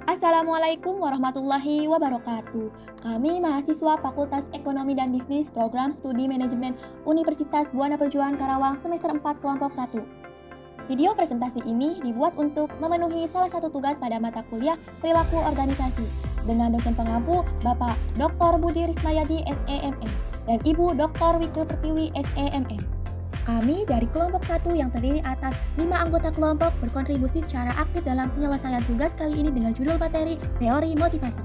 Assalamualaikum warahmatullahi wabarakatuh. Kami mahasiswa Fakultas Ekonomi dan Bisnis Program Studi Manajemen Universitas Buana Perjuangan Karawang semester 4 kelompok 1. Video presentasi ini dibuat untuk memenuhi salah satu tugas pada mata kuliah Perilaku Organisasi dengan dosen pengampu Bapak Dr. Budi Rismayadi SEMM dan Ibu Dr. Wike Pertiwi SEMM. Kami dari kelompok 1 yang terdiri atas 5 anggota kelompok berkontribusi secara aktif dalam penyelesaian tugas kali ini dengan judul materi teori motivasi.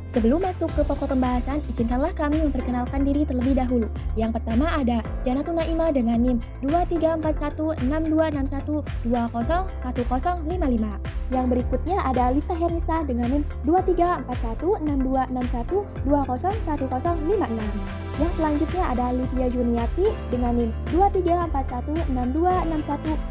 Sebelum masuk ke pokok pembahasan, izinkanlah kami memperkenalkan diri terlebih dahulu. Yang pertama ada Janatun Naimah dengan NIM 23416261201055. Yang berikutnya ada Lita Hernisa dengan NIM 23416261201056. Yang selanjutnya ada Livia Juniati dengan NIM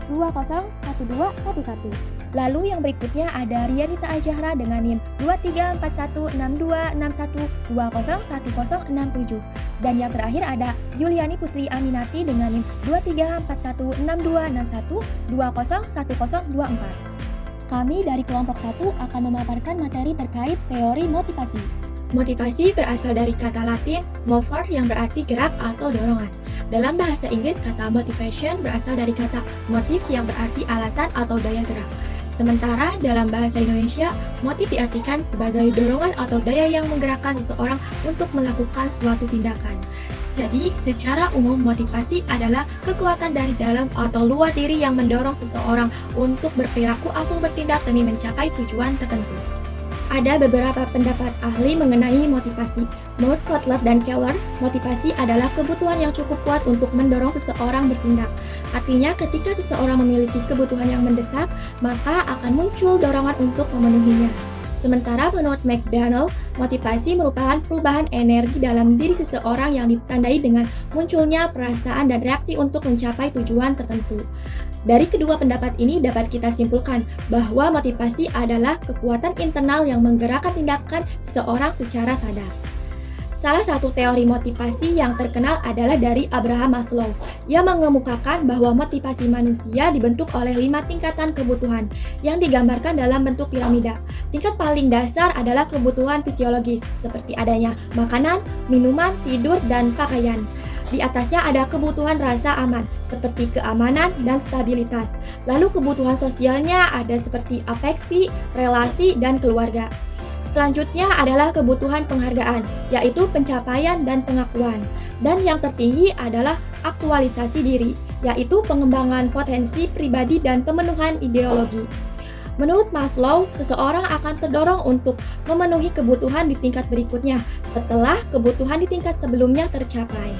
23416261201211. Lalu yang berikutnya ada Rianita Ajahra dengan NIM 23416261201067. Dan yang terakhir ada Juliani Putri Aminati dengan NIM 23416261201024. Kami dari kelompok 1 akan memaparkan materi terkait teori motivasi. Motivasi berasal dari kata Latin mover yang berarti gerak atau dorongan. Dalam bahasa Inggris, kata motivation berasal dari kata motif yang berarti alasan atau daya gerak. Sementara dalam bahasa Indonesia, motif diartikan sebagai dorongan atau daya yang menggerakkan seseorang untuk melakukan suatu tindakan. Jadi, secara umum motivasi adalah kekuatan dari dalam atau luar diri yang mendorong seseorang untuk berperilaku atau bertindak demi mencapai tujuan tertentu. Ada beberapa pendapat ahli mengenai motivasi. Menurut Kotler dan Keller, motivasi adalah kebutuhan yang cukup kuat untuk mendorong seseorang bertindak. Artinya, ketika seseorang memiliki kebutuhan yang mendesak, maka akan muncul dorongan untuk memenuhinya. Sementara menurut McDonald, motivasi merupakan perubahan energi dalam diri seseorang yang ditandai dengan munculnya perasaan dan reaksi untuk mencapai tujuan tertentu. Dari kedua pendapat ini dapat kita simpulkan bahwa motivasi adalah kekuatan internal yang menggerakkan tindakan seseorang secara sadar. Salah satu teori motivasi yang terkenal adalah dari Abraham Maslow. Ia mengemukakan bahwa motivasi manusia dibentuk oleh 5 tingkatan kebutuhan yang digambarkan dalam bentuk piramida. Tingkat paling dasar adalah kebutuhan fisiologis seperti adanya makanan, minuman, tidur, dan pakaian. Di atasnya ada kebutuhan rasa aman, seperti keamanan dan stabilitas. Lalu kebutuhan sosialnya ada seperti afeksi, relasi, dan keluarga. Selanjutnya adalah kebutuhan penghargaan, yaitu pencapaian dan pengakuan. Dan yang tertinggi adalah aktualisasi diri, yaitu pengembangan potensi pribadi dan pemenuhan ideologi. Menurut Maslow, seseorang akan terdorong untuk memenuhi kebutuhan di tingkat berikutnya setelah kebutuhan di tingkat sebelumnya tercapai.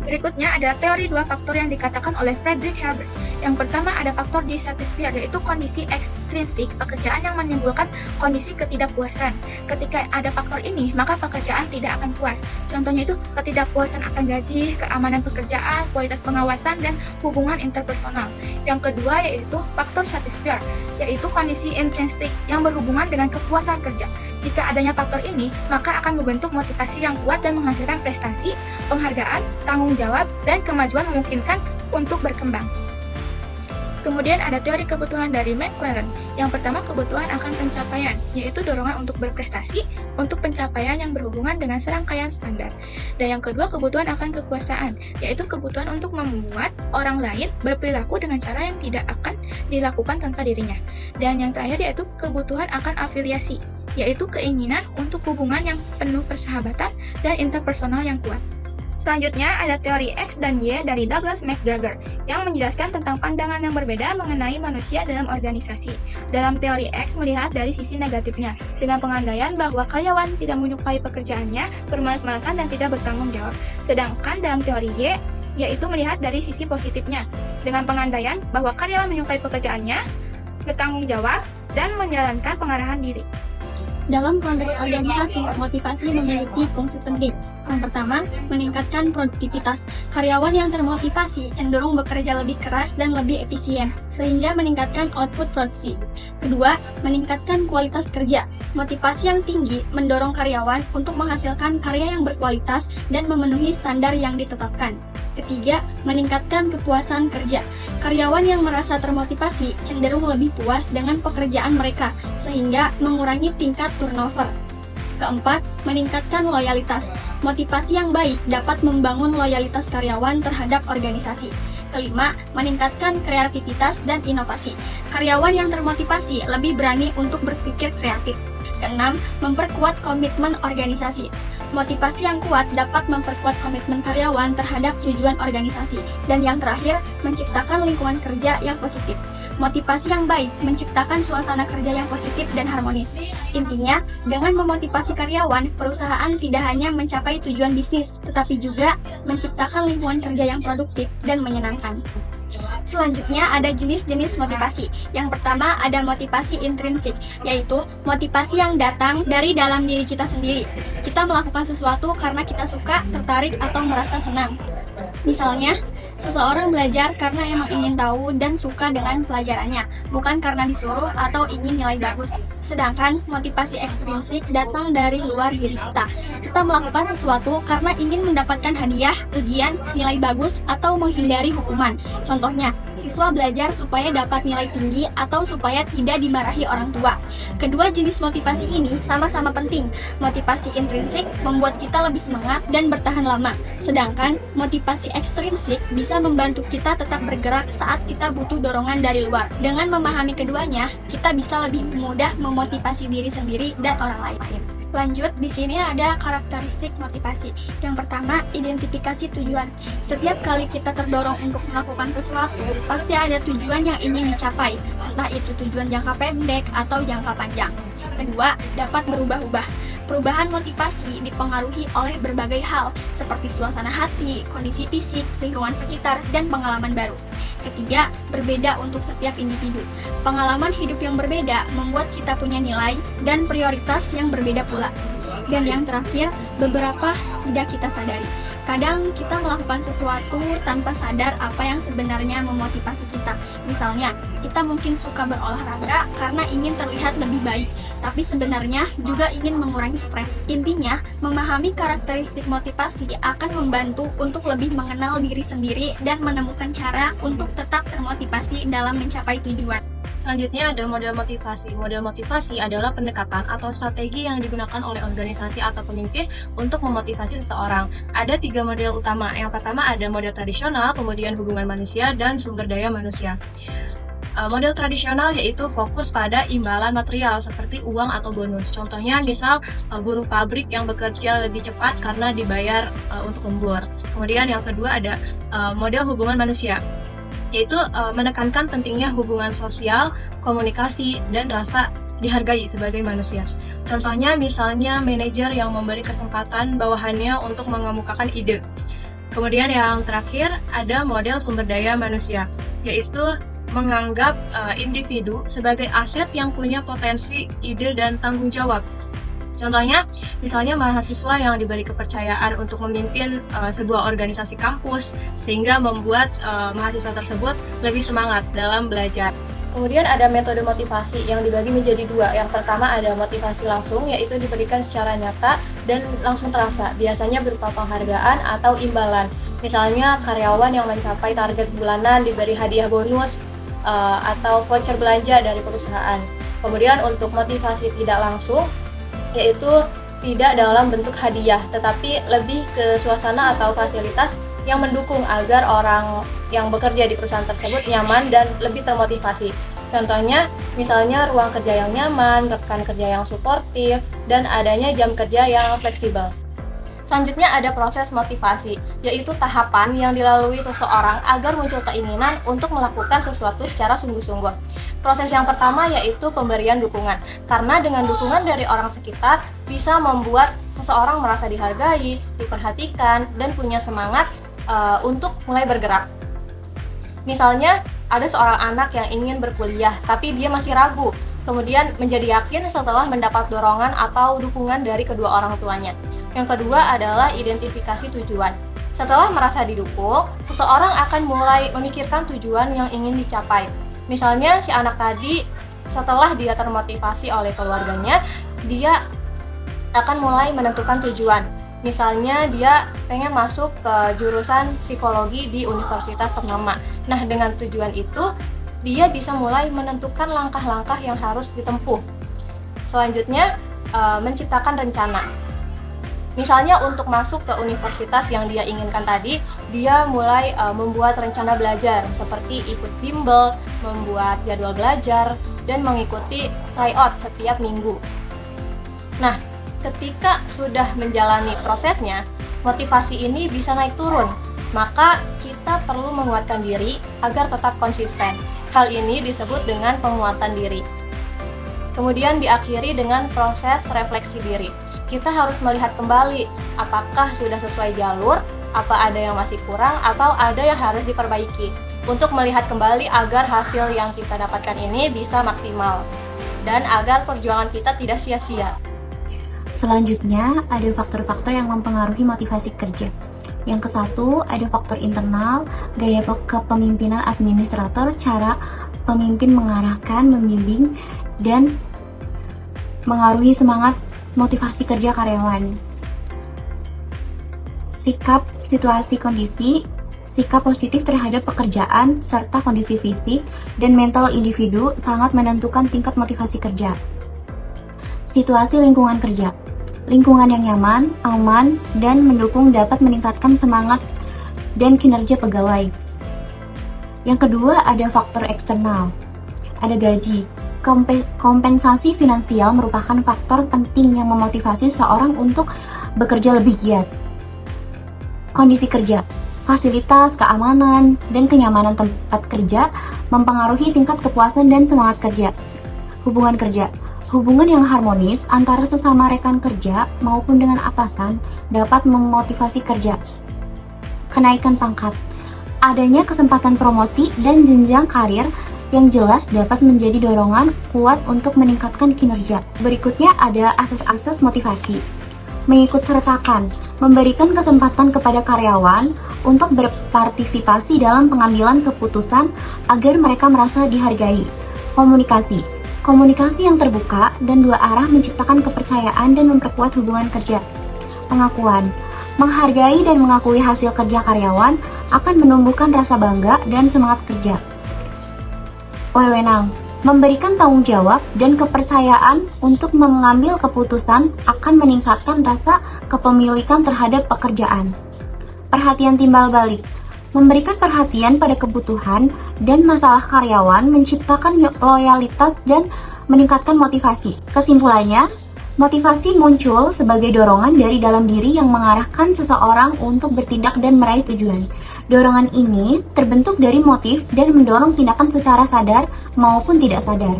Berikutnya ada teori 2 faktor yang dikatakan oleh Friedrich Herbert. Yang pertama ada faktor dissatisfied, yaitu kondisi ekstrinsik pekerjaan yang menimbulkan kondisi ketidakpuasan. Ketika ada faktor ini, maka pekerjaan tidak akan puas. Contohnya itu ketidakpuasan akan gaji, keamanan pekerjaan, kualitas pengawasan, dan hubungan interpersonal. Yang kedua yaitu faktor satisfier, yaitu kondisi intrinsik yang berhubungan dengan kepuasan kerja. Jika adanya faktor ini, maka akan membentuk motivasi yang kuat dan menghasilkan prestasi, penghargaan, tanggung jawab, dan kemajuan memungkinkan untuk berkembang. Kemudian ada teori kebutuhan dari McLaren. Yang pertama kebutuhan akan pencapaian, yaitu dorongan untuk berprestasi untuk pencapaian yang berhubungan dengan serangkaian standar. Dan yang kedua kebutuhan akan kekuasaan, yaitu kebutuhan untuk membuat orang lain berperilaku dengan cara yang tidak akan dilakukan tanpa dirinya. Dan yang terakhir yaitu kebutuhan akan afiliasi, yaitu keinginan untuk hubungan yang penuh persahabatan dan interpersonal yang kuat. Selanjutnya ada teori X dan Y dari Douglas McGregor yang menjelaskan tentang pandangan yang berbeda mengenai manusia dalam organisasi. Dalam teori X melihat dari sisi negatifnya dengan pengandaian bahwa karyawan tidak menyukai pekerjaannya, bermalas-malasan dan tidak bertanggung jawab. Sedangkan dalam teori Y yaitu melihat dari sisi positifnya dengan pengandaian bahwa karyawan menyukai pekerjaannya, bertanggung jawab, dan menjalankan pengarahan diri. Dalam konteks organisasi, motivasi memiliki fungsi penting. Yang pertama, meningkatkan produktivitas. Karyawan yang termotivasi cenderung bekerja lebih keras dan lebih efisien, sehingga meningkatkan output produksi. Kedua, meningkatkan kualitas kerja. Motivasi yang tinggi mendorong karyawan untuk menghasilkan karya yang berkualitas dan memenuhi standar yang ditetapkan. Ketiga, meningkatkan kepuasan kerja. Karyawan yang merasa termotivasi cenderung lebih puas dengan pekerjaan mereka, sehingga mengurangi tingkat turnover. Keempat, meningkatkan loyalitas. Motivasi yang baik dapat membangun loyalitas karyawan terhadap organisasi. Kelima, meningkatkan kreativitas dan inovasi. Karyawan yang termotivasi lebih berani untuk berpikir kreatif. Keenam, memperkuat komitmen organisasi. Motivasi yang kuat dapat memperkuat komitmen karyawan terhadap tujuan organisasi. Dan yang terakhir, menciptakan lingkungan kerja yang positif. Motivasi yang baik menciptakan suasana kerja yang positif dan harmonis. Intinya, dengan memotivasi karyawan, perusahaan tidak hanya mencapai tujuan bisnis, tetapi juga menciptakan lingkungan kerja yang produktif dan menyenangkan. Selanjutnya ada jenis-jenis motivasi. Yang pertama ada motivasi intrinsik, yaitu motivasi yang datang dari dalam diri kita sendiri. Kita melakukan sesuatu karena kita suka, tertarik, atau merasa senang. Misalnya, seseorang belajar karena emang ingin tahu dan suka dengan pelajarannya, bukan karena disuruh atau ingin nilai bagus. Sedangkan motivasi ekstrinsik datang dari luar diri kita. Kita melakukan sesuatu karena ingin mendapatkan hadiah, ujian, nilai bagus, atau menghindari hukuman. Contohnya, siswa belajar supaya dapat nilai tinggi atau supaya tidak dimarahi orang tua. Kedua jenis motivasi ini sama-sama penting. Motivasi intrinsik membuat kita lebih semangat dan bertahan lama. Sedangkan motivasi ekstrinsik bisa membantu kita tetap bergerak saat kita butuh dorongan dari luar. Dengan memahami keduanya, kita bisa lebih mudah memotivasi diri sendiri dan orang lain. Lanjut, di sini ada karakteristik motivasi. Yang pertama, identifikasi tujuan. Setiap kali kita terdorong untuk melakukan sesuatu, pasti ada tujuan yang ingin dicapai, entah itu tujuan jangka pendek atau jangka panjang. Kedua, dapat berubah-ubah. Perubahan motivasi dipengaruhi oleh berbagai hal, seperti suasana hati, kondisi fisik, lingkungan sekitar, dan pengalaman baru. Ketiga, berbeda untuk setiap individu. Pengalaman hidup yang berbeda membuat kita punya nilai dan prioritas yang berbeda pula. Dan yang terakhir, beberapa tidak kita sadari. Kadang kita melakukan sesuatu tanpa sadar apa yang sebenarnya memotivasi kita. Misalnya, kita mungkin suka berolahraga karena ingin terlihat lebih baik, tapi sebenarnya juga ingin mengurangi stres. Intinya, memahami karakteristik motivasi akan membantu untuk lebih mengenal diri sendiri dan menemukan cara untuk tetap termotivasi dalam mencapai tujuan. Selanjutnya ada model motivasi. Model motivasi adalah pendekatan atau strategi yang digunakan oleh organisasi atau pemimpin untuk memotivasi seseorang. Ada 3 model utama. Yang pertama ada model tradisional, kemudian hubungan manusia, dan sumber daya manusia. Model tradisional yaitu fokus pada imbalan material seperti uang atau bonus. Contohnya misal buruh pabrik yang bekerja lebih cepat karena dibayar untuk lembur. Kemudian yang kedua ada model hubungan manusia, yaitu menekankan pentingnya hubungan sosial, komunikasi, dan rasa dihargai sebagai manusia. Contohnya misalnya manajer yang memberi kesempatan bawahannya untuk mengemukakan ide. Kemudian yang terakhir ada model sumber daya manusia, yaitu menganggap individu sebagai aset yang punya potensi, ide, dan tanggung jawab. Contohnya, misalnya mahasiswa yang diberi kepercayaan untuk memimpin sebuah organisasi kampus, sehingga membuat mahasiswa tersebut lebih semangat dalam belajar. Kemudian ada metode motivasi yang dibagi menjadi 2. Yang pertama ada motivasi langsung, yaitu diberikan secara nyata dan langsung terasa, biasanya berupa penghargaan atau imbalan. Misalnya karyawan yang mencapai target bulanan diberi hadiah bonus atau voucher belanja dari perusahaan. Kemudian untuk motivasi tidak langsung, yaitu tidak dalam bentuk hadiah, tetapi lebih ke suasana atau fasilitas yang mendukung agar orang yang bekerja di perusahaan tersebut nyaman dan lebih termotivasi. Contohnya, misalnya ruang kerja yang nyaman, rekan kerja yang suportif, dan adanya jam kerja yang fleksibel. Selanjutnya ada proses motivasi, yaitu tahapan yang dilalui seseorang agar muncul keinginan untuk melakukan sesuatu secara sungguh-sungguh. Proses yang pertama yaitu pemberian dukungan, karena dengan dukungan dari orang sekitar bisa membuat seseorang merasa dihargai, diperhatikan, dan punya semangat untuk mulai bergerak. Misalnya, ada seorang anak yang ingin berkuliah, tapi dia masih ragu, kemudian menjadi yakin setelah mendapat dorongan atau dukungan dari kedua orang tuanya. Yang kedua adalah identifikasi tujuan. Setelah merasa didukung, seseorang akan mulai memikirkan tujuan yang ingin dicapai. Misalnya, si anak tadi setelah dia termotivasi oleh keluarganya, dia akan mulai menentukan tujuan. Misalnya dia pengen masuk ke jurusan psikologi di universitas ternama. Nah, dengan tujuan itu, dia bisa mulai menentukan langkah-langkah yang harus ditempuh. Selanjutnya, menciptakan rencana. Misalnya untuk masuk ke universitas yang dia inginkan tadi, dia mulai membuat rencana belajar seperti ikut bimbel, membuat jadwal belajar, dan mengikuti tryout setiap minggu. Nah, ketika sudah menjalani prosesnya, motivasi ini bisa naik turun. Maka kita perlu menguatkan diri agar tetap konsisten. Hal ini disebut dengan penguatan diri. Kemudian diakhiri dengan proses refleksi diri. Kita harus melihat kembali apakah sudah sesuai jalur, apa ada yang masih kurang, atau ada yang harus diperbaiki. Untuk melihat kembali agar hasil yang kita dapatkan ini bisa maksimal dan agar perjuangan kita tidak sia-sia. Selanjutnya, ada faktor-faktor yang mempengaruhi motivasi kerja. Yang ke-1, ada faktor internal, gaya kepemimpinan administrator, cara pemimpin mengarahkan, membimbing, dan mengaruhi semangat motivasi kerja karyawan. Sikap, situasi, kondisi, sikap positif terhadap pekerjaan, serta kondisi fisik dan mental individu sangat menentukan tingkat motivasi kerja. Situasi lingkungan kerja. Lingkungan yang nyaman, aman, dan mendukung dapat meningkatkan semangat dan kinerja pegawai. Yang kedua, ada faktor eksternal. Ada gaji. Kompensasi finansial merupakan faktor penting yang memotivasi seorang untuk bekerja lebih giat. Kondisi kerja, fasilitas, keamanan, dan kenyamanan tempat kerja mempengaruhi tingkat kepuasan dan semangat kerja. Hubungan kerja, hubungan yang harmonis antara sesama rekan kerja maupun dengan atasan dapat memotivasi kerja. Kenaikan pangkat, adanya kesempatan promosi dan jenjang karir yang jelas dapat menjadi dorongan kuat untuk meningkatkan kinerja. Berikutnya ada asas-asas motivasi. Mengikut sertakan, memberikan kesempatan kepada karyawan untuk berpartisipasi dalam pengambilan keputusan agar mereka merasa dihargai. Komunikasi. Komunikasi yang terbuka dan dua arah menciptakan kepercayaan dan memperkuat hubungan kerja. Pengakuan. Menghargai dan mengakui hasil kerja karyawan akan menumbuhkan rasa bangga dan semangat kerja. Wewenang, memberikan tanggung jawab dan kepercayaan untuk mengambil keputusan akan meningkatkan rasa kepemilikan terhadap pekerjaan. Perhatian timbal balik, memberikan perhatian pada kebutuhan dan masalah karyawan menciptakan loyalitas dan meningkatkan motivasi. Kesimpulannya, motivasi muncul sebagai dorongan dari dalam diri yang mengarahkan seseorang untuk bertindak dan meraih tujuan. Dorongan ini terbentuk dari motif dan mendorong tindakan secara sadar maupun tidak sadar.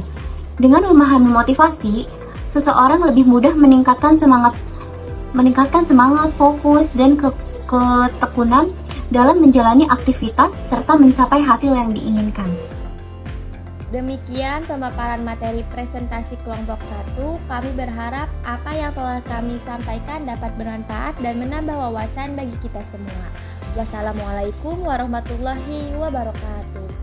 Dengan memahami motivasi, seseorang lebih mudah meningkatkan semangat, fokus, dan ketekunan dalam menjalani aktivitas serta mencapai hasil yang diinginkan. Demikian pemaparan materi presentasi kelompok 1. Kami berharap apa yang telah kami sampaikan dapat bermanfaat dan menambah wawasan bagi kita semua. Wassalamualaikum warahmatullahi wabarakatuh.